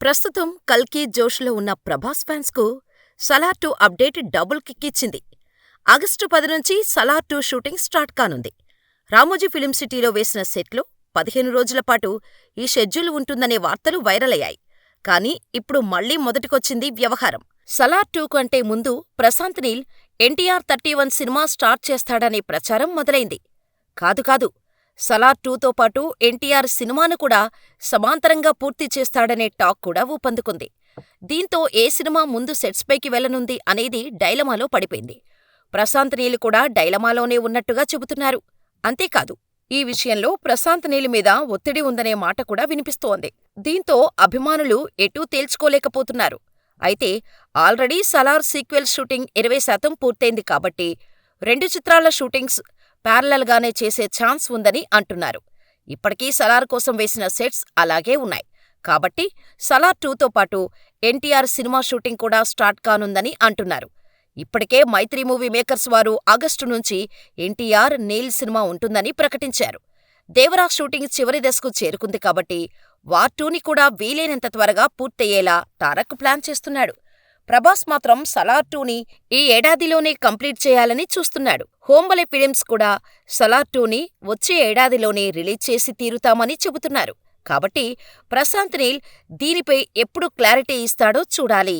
ప్రస్తుతం 'కల్కి' జోష్‌లో ఉన్న ప్రభాస్ ఫ్యాన్స్‌కు 'సలార్ 2' అప్డేట్ డబుల్ కిక్ ఇచ్చింది. ఆగస్టు 10 నుంచి 'సలార్ 2' షూటింగ్ స్టార్ట్ కానుంది. రామోజీ ఫిల్మ్ సిటీలో వేసిన సెట్లో 15 రోజుల పాటు ఈ షెడ్యూల్ ఉంటుందనే వార్తలు వైరల్ అయ్యాయి. కానీ ఇప్పుడు మళ్లీ మొదటికొచ్చింది వ్యవహారం. 'సలార్ 2' కంటే ముందు ప్రశాంత్ నీల్ ఎన్టీఆర్ 31 సినిమా స్టార్ట్ చేస్తాడనే ప్రచారం మొదలైంది. కాదు, 'సలార్ 2'తో పాటు ఎన్టీఆర్ సినిమాను కూడా సమాంతరంగా పూర్తి చేస్తాడనే టాక్ కూడా ఊపందుకుంది. దీంతో ఏ సినిమా ముందు సెట్స్ పైకి వెళ్లనుంది అనేది డైలమాలో పడిపోయింది. ప్రశాంత్ నీల్ కూడా డైలమాలోనే ఉన్నట్టుగా చెబుతున్నారు. అంతేకాదు, ఈ విషయంలో ప్రశాంత్ నీల్ మీద ఒత్తిడి ఉందనే మాట కూడా వినిపిస్తోంది. దీంతో అభిమానులు ఎటూ తేల్చుకోలేకపోతున్నారు. అయితే ఆల్రెడీ 'సలార్' సీక్వెల్ షూటింగ్ 20% పూర్తయింది కాబట్టి 2 చిత్రాల షూటింగ్స్ ప్యారలల్ గానే చేసే ఛాన్స్ ఉందని అంటున్నారు. ఇప్పటికీ 'సలార్' కోసం వేసిన సెట్స్ అలాగే ఉన్నాయి. కాబట్టి 'సలార్ 2'తో పాటు ఎన్టీఆర్ సినిమా షూటింగ్ కూడా స్టార్ట్ కానుందని అంటున్నారు. ఇప్పటికే మైత్రి మూవీ మేకర్స్ వారు ఆగస్టు నుంచి ఎన్టీఆర్, నీల్ సినిమా ఉంటుందని ప్రకటించారు. 'దేవరా' షూటింగ్ చివరి దశకు చేరుకుంది కాబట్టి వార్ 2ని కూడా వీలైనంత త్వరగా పూర్తయ్యేలా తారక్ ప్లాన్ చేస్తున్నాడు. ప్రభాస్ మాత్రం 'సలార్ 2'ని ఈ ఏడాదిలోనే కంప్లీట్ చేయాలని చూస్తున్నాడు. హోంబలే ఫిలిమ్స్ కూడా 'సలార్ 2'ని వచ్చే ఏడాదిలోనే రిలీజ్ చేసి తీరుతామని చెబుతున్నారు. కాబట్టి ప్రశాంత్ నీల్ దీనిపై ఎప్పుడు క్లారిటీ ఇస్తాడో చూడాలి.